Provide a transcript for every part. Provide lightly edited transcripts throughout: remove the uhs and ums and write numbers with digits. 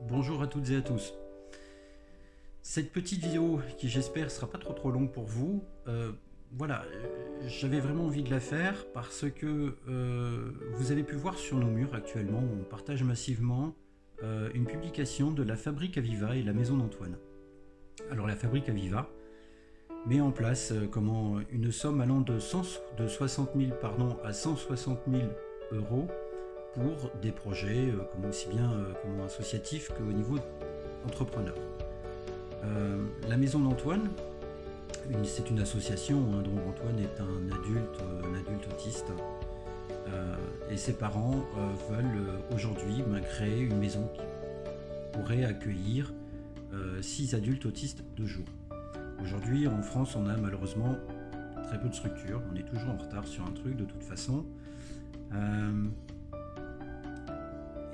Bonjour à toutes et à tous. Cette petite vidéo qui j'espère sera pas trop longue pour vous, voilà, j'avais vraiment envie de la faire parce que vous avez pu voir sur nos murs actuellement, on partage massivement une publication de la Fabrique Aviva et la Maison d'Antoine. Alors la Fabrique Aviva met en place comment une somme allant de 60 000 à 160 000 euros pour des projets aussi bien comment associatifs qu'au niveau entrepreneur. La Maison d'Antoine, c'est une association dont Antoine est un adulte autiste. Et ses parents veulent aujourd'hui créer une maison qui pourrait accueillir 6 adultes autistes de jour. Aujourd'hui, en France, on a malheureusement très peu de structures. On est toujours en retard sur un truc de toute façon.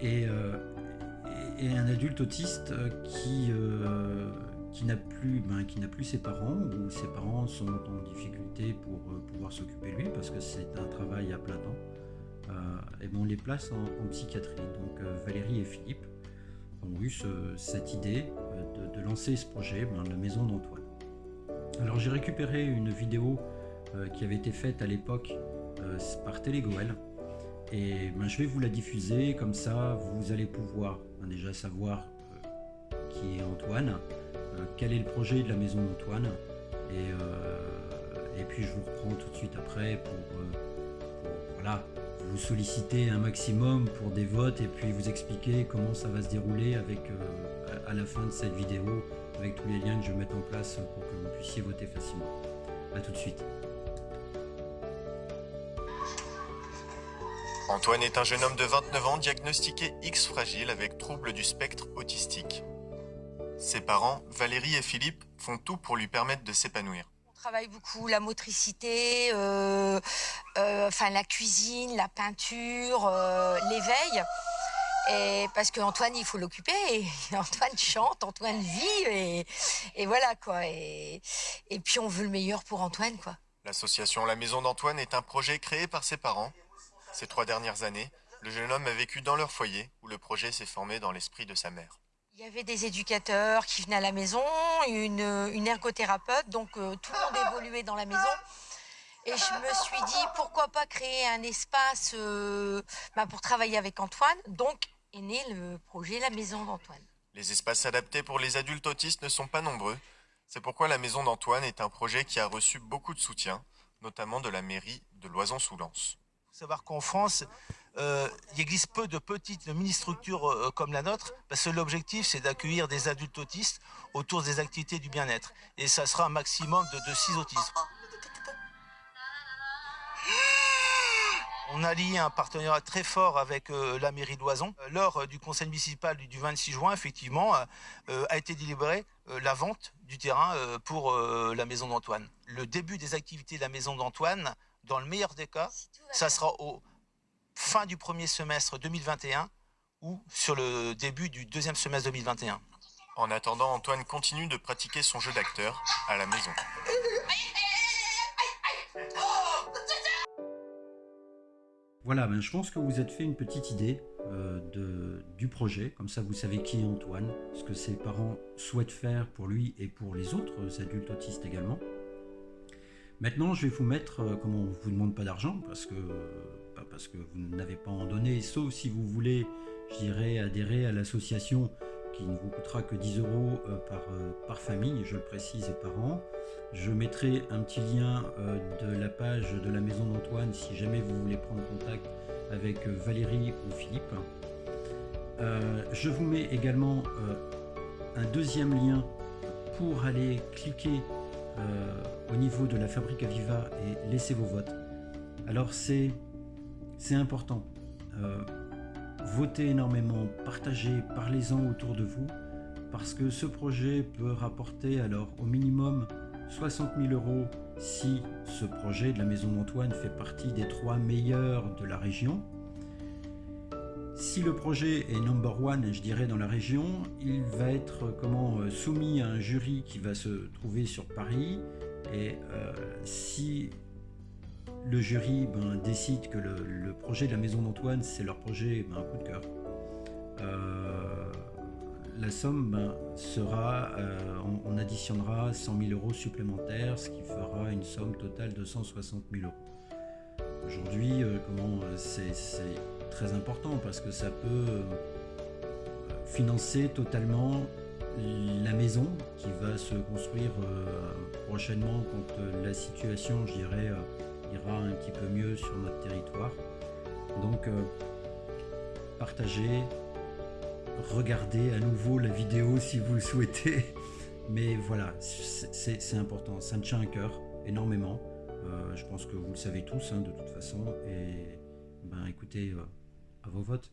Et un adulte autiste qui n'a plus ses parents, ou ses parents sont en difficulté pour pouvoir s'occuper de lui parce que c'est un travail à plein temps, et on les place en psychiatrie. Donc Valérie et Philippe ont eu cette idée de lancer ce projet, la maison d'Antoine. Alors j'ai récupéré une vidéo qui avait été faite à l'époque par Télégoël, et je vais vous la diffuser, comme ça vous allez pouvoir déjà savoir qui est Antoine, quel est le projet de la maison d'Antoine, et puis je vous reprends tout de suite après pour voilà, vous solliciter un maximum pour des votes et puis vous expliquer comment ça va se dérouler avec à la fin de cette vidéo, avec tous les liens que je vais mettre en place pour que vous puissiez voter facilement. A tout de suite. Antoine est un jeune homme de 29 ans diagnostiqué X fragile avec trouble du spectre autistique. Ses parents, Valérie et Philippe, font tout pour lui permettre de s'épanouir. On travaille beaucoup la motricité, la cuisine, la peinture, l'éveil. Et parce qu'Antoine, il faut l'occuper. Et Antoine chante, Antoine vit, et voilà quoi. Et puis on veut le meilleur pour Antoine, quoi. L'association La Maison d'Antoine est un projet créé par ses parents. Ces 3 dernières années, le jeune homme a vécu dans leur foyer, où le projet s'est formé dans l'esprit de sa mère. Il y avait des éducateurs qui venaient à la maison, une ergothérapeute, donc tout le monde évoluait dans la maison. Et je me suis dit, pourquoi pas créer un espace pour travailler avec Antoine. Donc est né le projet La Maison d'Antoine. Les espaces adaptés pour les adultes autistes ne sont pas nombreux. C'est pourquoi La Maison d'Antoine est un projet qui a reçu beaucoup de soutien, notamment de la mairie de Loison-sous-Lens. Il faut savoir qu'en France, il existe peu de petites mini-structures comme la nôtre, parce que l'objectif, c'est d'accueillir des adultes autistes autour des activités du bien-être. Et ça sera un maximum de 6 autistes. On a lié un partenariat très fort avec la mairie de Loison. Lors du conseil municipal du 26 juin, effectivement, a été délibéré la vente du terrain pour la maison d'Antoine. Le début des activités de la maison d'Antoine, dans le meilleur des cas, ça sera au fin du premier semestre 2021 ou sur le début du deuxième semestre 2021. En attendant, Antoine continue de pratiquer son jeu d'acteur à la maison. Voilà, je pense que vous êtes fait une petite idée du projet, comme ça vous savez qui est Antoine, ce que ses parents souhaitent faire pour lui et pour les autres adultes autistes également. Maintenant, je vais vous mettre, comme on ne vous demande pas d'argent, parce que vous n'avez pas à en donner, sauf si vous voulez, je dirais, adhérer à l'association qui ne vous coûtera que 10 euros par famille, je le précise, et par an. Je mettrai un petit lien de la page de la Maison d'Antoine si jamais vous voulez prendre contact avec Valérie ou Philippe. Je vous mets également un deuxième lien pour aller cliquer au niveau de la Fabrique Aviva et laisser vos votes. Alors c'est important. Votez énormément, partagez, parlez-en autour de vous, parce que ce projet peut rapporter alors au minimum 60 000 euros si ce projet de la Maison d'Antoine fait partie des 3 meilleurs de la région. Si le projet est number one, je dirais, dans la région, il va être soumis à un jury qui va se trouver sur Paris, et si le jury décide que le projet de la Maison d'Antoine c'est leur projet, un coup de cœur, la somme sera, on additionnera 100 000 euros supplémentaires, ce qui fera une somme totale de 160 000 euros. Aujourd'hui, c'est très important parce que ça peut financer totalement la maison qui va se construire prochainement quand la situation, je dirais, ira un petit peu mieux sur notre territoire. Donc, partagez, regardez à nouveau la vidéo si vous le souhaitez. Mais voilà, c'est important, ça me tient à cœur énormément. Je pense que vous le savez tous de toute façon. Et écoutez, à vos votes.